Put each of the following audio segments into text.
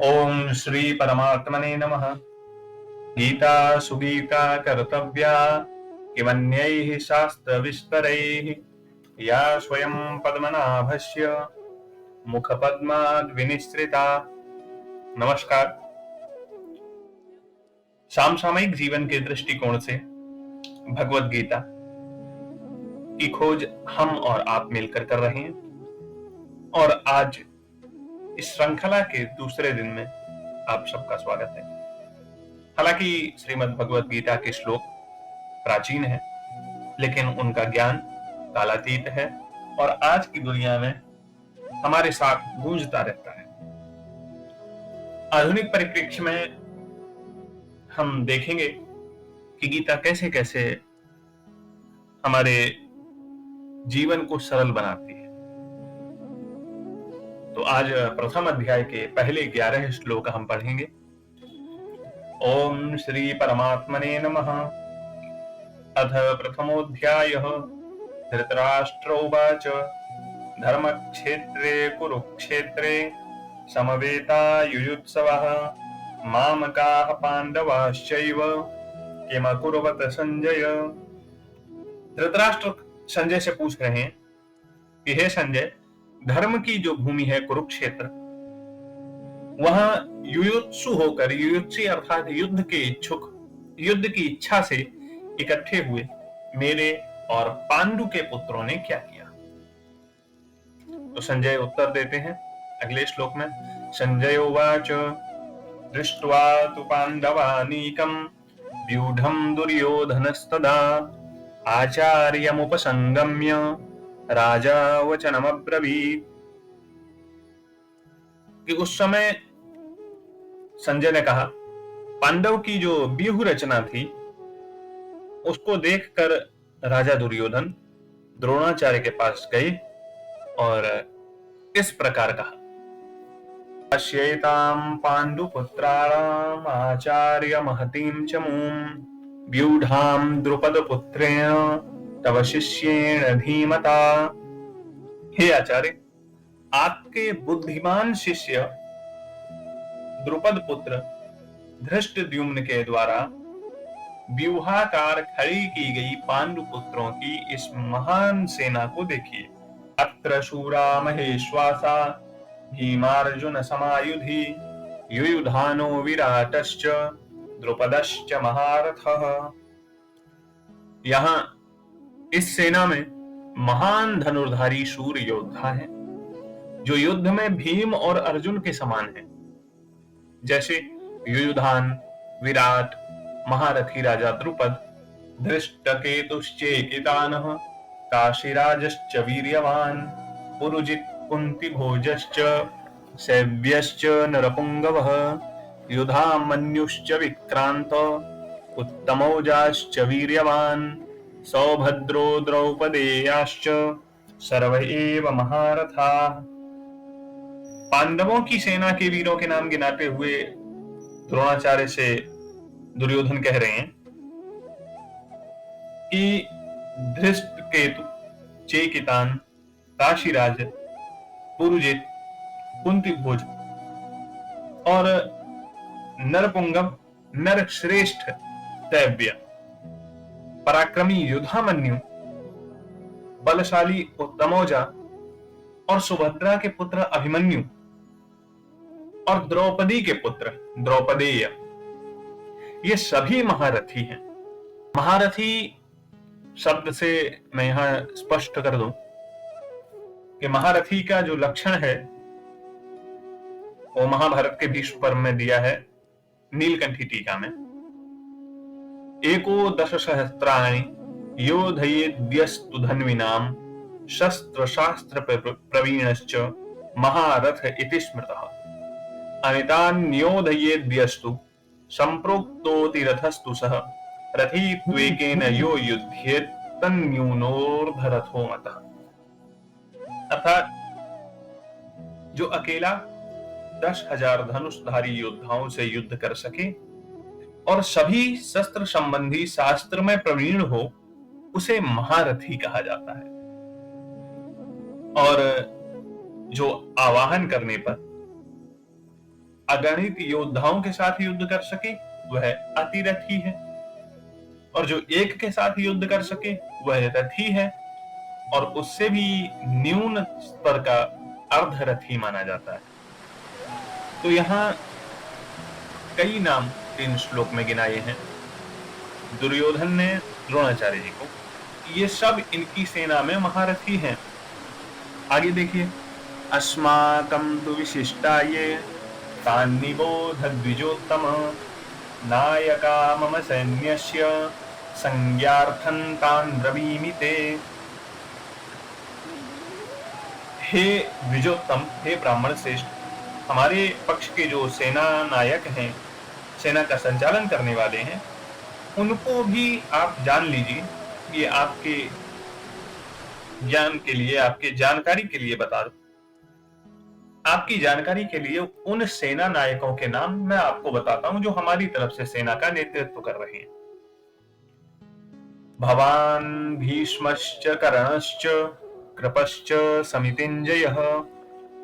ओम श्री परमात्मने नमः। गीता सुगीता कर्तव्या किमन्यैः शास्त्रविस्तरैः या स्वयं पद्मनाभस्य मुखपद्माद् विनिसृता। नमस्कार। समसामयिक जीवन के दृष्टिकोण से भगवत गीता की खोज हम और आप मिलकर कर रहे हैं और आज इस श्रृंखला के दूसरे दिन में आप सबका स्वागत है। हालांकि श्रीमद् भगवत गीता के श्लोक प्राचीन है, लेकिन उनका ज्ञान कालातीत है और आज की दुनिया में हमारे साथ गूंजता रहता है। आधुनिक परिप्रेक्ष्य में हम देखेंगे कि गीता कैसे कैसे हमारे जीवन को सरल बनाती है। तो आज प्रथम अध्याय के पहले 11 श्लोक हम पढ़ेंगे। ओम श्री परमात्मने नमः। अथ प्रथमोऽध्यायः। धृतराष्ट्र उवाच धर्मक्षेत्रे कुरुक्षेत्रे समवेतायुयुत्सवः मामकाः पांडवाश्चैव किमकुर्वत संजय। धृतराष्ट्र संजय से पूछ रहे हैं कि हे संजय, धर्म की जो भूमि है कुरुक्षेत्र, वहां युयुत्सु होकर, युयुत्सी अर्थात युद्ध के इच्छुक, युद्ध की इच्छा से इकट्ठे हुए मेरे और पांडु के पुत्रों ने क्या किया। तो संजय उत्तर देते हैं अगले श्लोक में। संजय उवाच दृष्ट्वा तु पांडवानीकं व्यूढं दुर्योधनस्तदा आचार्यमुपसंगम्य राजा वचनमब्रवीत्। कि उस समय संजय ने कहा, पांडव की जो व्यूह रचना थी उसको देखकर राजा दुर्योधन द्रोणाचार्य के पास गए और इस प्रकार कहा, पश्येतां पांडुपुत्राणाम् आचार्य महतीं च मूं व्यूढां द्रुपदपुत्रेण तव शिष्येण धीमता। हे आचार्य, आपके बुद्धिमान शिष्य द्रुपद पुत्र धृष्टद्युम्न के द्वारा व्यूहाकार खड़ी की गई पांडु पुत्रों की इस महान सेना को देखिए। अत्र शूरा महेश्वासा भीमार्जुन समायुधि युयुधानो विराटश्च द्रुपदश्च महारथः। यहाँ इस सेना में महान धनुर्धारी शूर योद्धा हैं जो युद्ध में भीम और अर्जुन के समान हैं, जैसे युयुधान, विराट, महारथी राजा द्रुपद, धृष्टकेतुश्चेकितानः, काशीराजश्च वीर्यवान, पुरुजित् कुन्तिभोजश्च सैव्यश्च नरपुंगवः, युधामन्युश्च विक्रांत, उत्तमौजाश्च वीर्यवान, सौभद्रो द्रौपदेयाश्च सर्व एव महारथाः। पांडवों की सेना के वीरों के नाम गिनाते हुए द्रोणाचार्य से दुर्योधन कह रहे हैं कि धृष्टकेतु, चेकितान, काशीराज, पुरुजित, कुंतीभोज और नरपुंगव, नरश्रेष्ठ दैव्य, पराक्रमी युधामन्यु, बलशाली उत्तमौजा और सुभद्रा के पुत्र अभिमन्यु और द्रौपदी के पुत्र द्रौपदेय, ये सभी महारथी हैं। महारथी शब्द से मैं यहां स्पष्ट कर दूं कि महारथी का जो लक्षण है वो महाभारत के भीष्म पर्व में दिया है नीलकंठी टीका में। एको दश सहस्त्राणि योधयेद्यस्तु धन्विनाम शस्त्र शास्त्र प्रवीणश्च महारथ इति स्मृतः अनितान्योधयेद्यस्तु संप्रोक्तोतिरथस्तु सह रथित्वेकेन यो युध्येत् तन्न्यूनोर्धरथो मतः। अर्थात जो अकेला 10,000 धनुषधारी योद्धाओं से युद्ध कर सके और सभी शस्त्र संबंधी शास्त्र में प्रवीण हो, उसे महारथी कहा जाता है। और जो आवाहन करने पर अगणित योद्धाओं के साथ युद्ध कर सके वह अतिरथी है, और जो एक के साथ युद्ध कर सके वह रथी है, और उससे भी न्यून स्तर का अर्धरथी माना जाता है। तो यहाँ कई नाम 3 श्लोक में गिनाए हैं दुर्योधन ने द्रोणाचार्य जी को। ये सब इनकी सेना में महारथी हैं। आगे देखिए, अस्माकं तु विशिष्टाये तान्निबोध द्विजोत्तम नायका मम सैन्यस्य संज्ञार्थं तान् ब्रवीमि ते। हे द्विजोत्तम, हे ब्राह्मण श्रेष्ठ, हमारे पक्ष के जो सेना नायक हैं, सेना का संचालन करने वाले हैं, उनको भी आप जान लीजिए। ये आपके ज्ञान के लिए, आपके जानकारी के लिए बता दूं। आपकी जानकारी के लिए उन सेना नायकों के नाम मैं आपको बताता हूं जो हमारी तरफ से सेना का नेतृत्व कर रहे हैं। भवान भीष्मश्च कर्णश्च कृपश्च समितिञ्जयः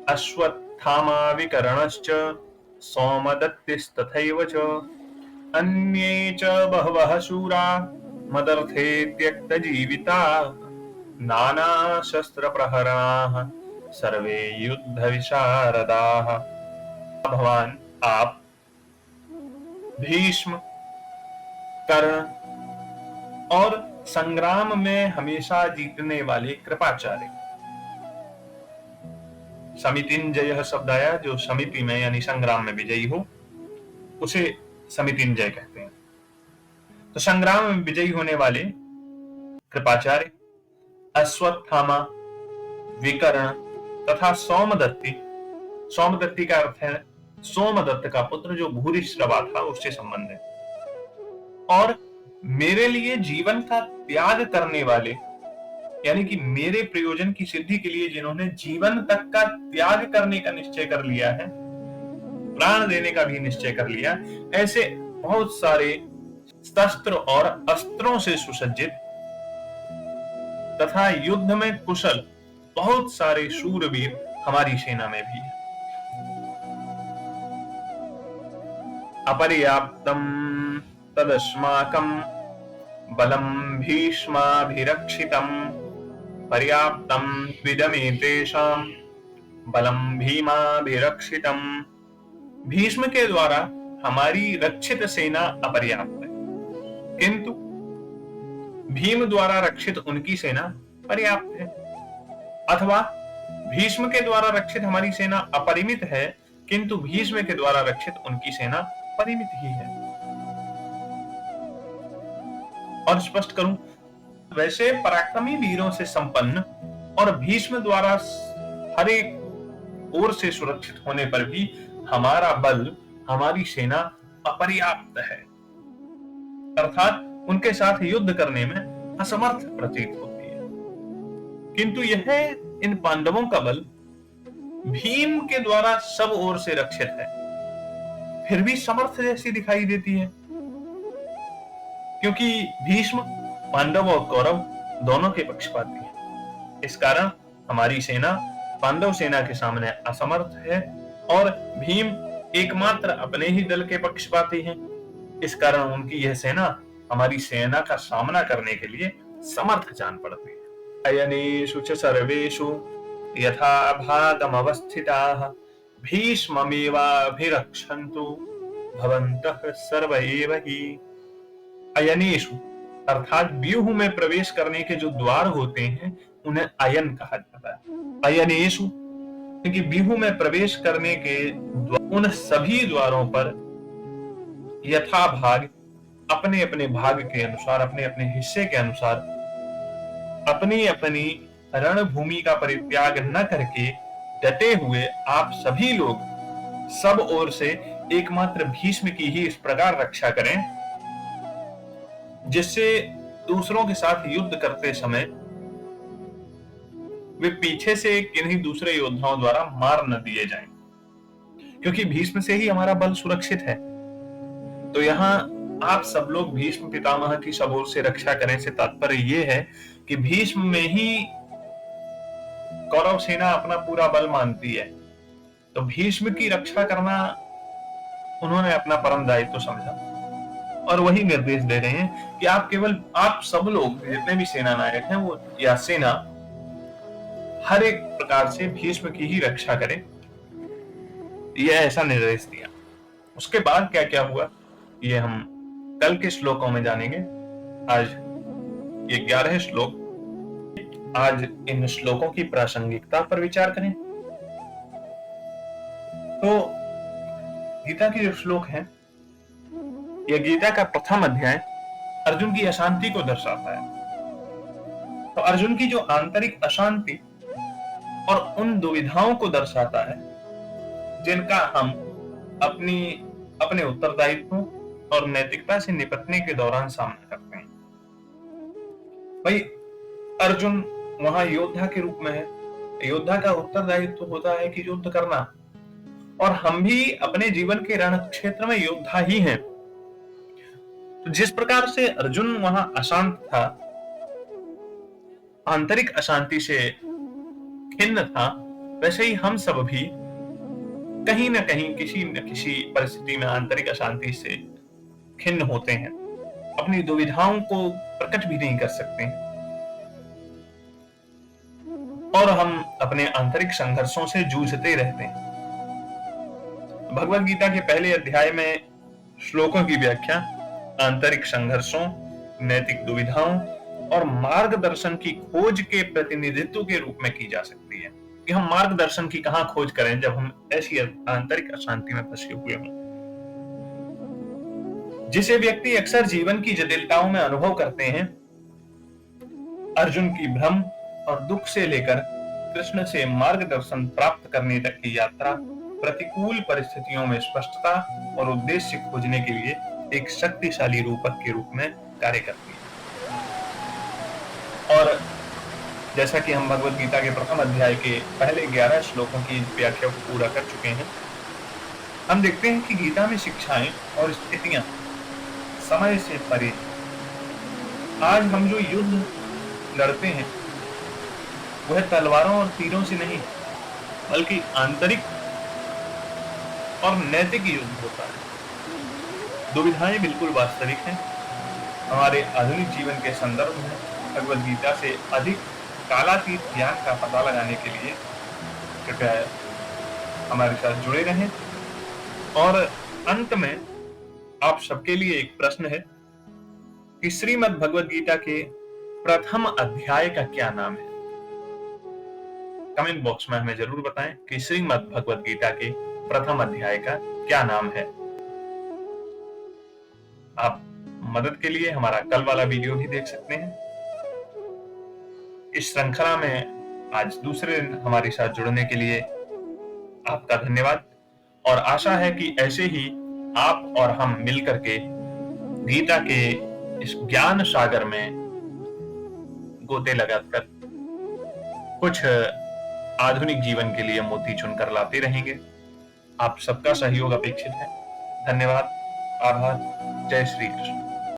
अश्वत्थामा विकर्णश्च सौमदत्तिस्तथैव च अन्ये च बहवः शूरा मदर्थे त्यक्तजीविता नानाशस्त्रप्रहरणाः सर्वे युद्धविशारदाः। भगवान आप, भीष्म, कर्ण और संग्राम में हमेशा जीतने वाले कृपाचार्य। समितिंजय शब्द आया, जो समिति में यानी संग्राम में विजयी हो उसे समितिंजय कहते हैं। तो संग्राम में विजयी होने वाले कृपाचार्य, अश्वत्थामा, विकर्ण तथा सोमदत्ती। सोमदत्ती का अर्थ है सोमदत्त का पुत्र जो भूरिश्रवा था, उससे संबंध है। और मेरे लिए जीवन का त्याग करने वाले, यानी कि मेरे प्रयोजन की सिद्धि के लिए जिन्होंने जीवन तक का त्याग करने का निश्चय कर लिया है, प्राण देने का भी निश्चय कर लिया, ऐसे बहुत सारे शस्त्र और अस्त्रों से सुसज्जित तथा युद्ध में कुशल बहुत सारे शूरवीर हमारी सेना में भी है। अपर्याप्तम तदस्माकं बलं भीष्माभिरक्षितं पर्याप्तं त्विदमेतेषां बलं भीमाभिरक्षितं। भीष्म के द्वारा हमारी रक्षित सेना अपर्याप्त है, किंतु भीम द्वारा रक्षित उनकी सेना पर्याप्त है। अथवा भीष्म के द्वारा रक्षित हमारी सेना अपरिमित है, किंतु भीष्म के द्वारा रक्षित उनकी सेना परिमित ही है। और स्पष्ट करूं, वैसे पराक्रमी वीरों से संपन्न और भीष्म द्वारा हर एक ओर से सुरक्षित होने पर भी हमारा बल, हमारी सेना अपर्याप्त है, अर्थात उनके साथ युद्ध करने में असमर्थ प्रतीत होती है। किंतु यह इन पांडवों का बल भीम के द्वारा सब ओर से रक्षित है, फिर भी समर्थ जैसी दिखाई देती है, क्योंकि भीष्म पांडव और कौरव दोनों के पक्षपाती हैं। इस कारण हमारी सेना पांडव सेना के सामने असमर्थ है और भीम एकमात्र अपने ही दल के पक्षपाती हैं। इस कारण उनकी यह सेना हमारी सेना का सामना करने के लिए समर्थ जान पड़ती है। अयनेषु च सर्वेषु यथा भागमवस्थिताः भीष्ममेवाभिरक्षन्तु भवन्तः सर्व एव हि। अयनेषु अर्थात व्यूह में प्रवेश करने के जो द्वार होते हैं उन्हें अयन कहा जाता है। अयनेषु क्योंकि व्यूह में प्रवेश करने के उन सभी द्वारों पर यथा भाग, अपने अपने भाग के अनुसार, अपने अपने हिस्से के अनुसार, अपनी अपनी रणभूमि का परित्याग न करके डटे हुए आप सभी लोग सब ओर से एकमात्र भीष्म की ही इस प्रकार रक्षा करें जिससे दूसरों के साथ युद्ध करते समय वे पीछे से किन्हीं दूसरे योद्धाओं द्वारा मार न दिए जाएं, क्योंकि भीष्म से ही हमारा बल सुरक्षित है। तो यहाँ आप सब लोग भीष्म पितामह की सब ओर से रक्षा करें से तात्पर्य यह है कि भीष्म में ही कौरव सेना अपना पूरा बल मानती है, तो भीष्म की रक्षा करना उन्होंने अपना परम दायित्व समझा और वही निर्देश दे रहे हैं कि आप सब लोग जितने भी सेना नायक हैं वो या सेना हर एक प्रकार से भीष्म की ही रक्षा करे। ये ऐसा निर्देश दिया। उसके बाद क्या क्या हुआ ये हम कल के श्लोकों में जानेंगे। आज ये 11 श्लोक, आज इन श्लोकों की प्रासंगिकता पर विचार करें। तो गीता के जो श्लोक हैं, यह गीता का प्रथम अध्याय अर्जुन की अशांति को दर्शाता है। तो अर्जुन की जो आंतरिक अशांति और उन दुविधाओं को दर्शाता है जिनका हम अपने उत्तरदायित्वों और नैतिकता से निपटने के दौरान सामना करते हैं। भाई अर्जुन वहां योद्धा के रूप में है। योद्धा का उत्तरदायित्व होता है कि युद्ध करना, और हम भी अपने जीवन के रण क्षेत्र में योद्धा ही हैं। तो जिस प्रकार से अर्जुन वहां अशांत था, आंतरिक अशांति से खिन्न था, वैसे ही हम सब भी कहीं न कहीं किसी न किसी परिस्थिति में आंतरिक अशांति से खिन्न होते हैं। अपनी दुविधाओं को प्रकट भी नहीं कर सकते हैं और हम अपने आंतरिक संघर्षों से जूझते रहते हैं। भगवत गीता के पहले अध्याय में श्लोकों की व्याख्या आंतरिक संघर्षों, नैतिक दुविधाओं और मार्गदर्शन की खोज के प्रतिनिधित्व के रूप में की जा सकती है कि हम मार्गदर्शन की कहां खोज करें जब हम ऐसी आंतरिक अशांति में फंसे हुए हों। जिसे व्यक्ति अक्सर जीवन की जटिलताओं में अनुभव करते हैं, अर्जुन की भ्रम और दुख से लेकर कृष्ण से मार्गदर्शन प्राप्त करने तक की यात्रा प्रतिकूल परिस्थितियों में स्पष्टता और उद्देश्य खोजने के लिए एक शक्तिशाली रूपक के रूप में कार्य करती है। और जैसा कि हम भगवत गीता के प्रथम अध्याय के पहले 11 श्लोकों की व्याख्या को पूरा कर चुके हैं, हम देखते हैं कि गीता में शिक्षाएं और स्थितियां समय से परे। आज हम जो युद्ध लड़ते हैं वह तलवारों और तीरों से नहीं, बल्कि आंतरिक और नैतिक युद्ध होता है। दुविधाएं बिल्कुल वास्तविक हैं। हमारे आधुनिक जीवन के संदर्भ में भगवत गीता से अधिक कालातीत ज्ञान का पता लगाने के लिए कृपया हमारे साथ जुड़े रहें। और अंत में आप सबके लिए एक प्रश्न है कि श्रीमद् भगवत गीता के प्रथम अध्याय का क्या नाम है। कमेंट बॉक्स में हमें जरूर बताएं कि श्रीमद् भगवत गीता के प्रथम अध्याय का क्या नाम है। आप मदद के लिए हमारा कल वाला वीडियो भी देख सकते हैं। इस श्रृंखला में आज दूसरे दिन हमारे साथ जुड़ने के लिए आपका धन्यवाद, और आशा है कि ऐसे ही आप और हम मिलकर के गीता के इस ज्ञान सागर में गोते लगाकर कुछ आधुनिक जीवन के लिए मोती चुनकर लाते रहेंगे। आप सबका सहयोग अपेक्षित है। धन्यवाद, आभार, जय श्री कृष्ण।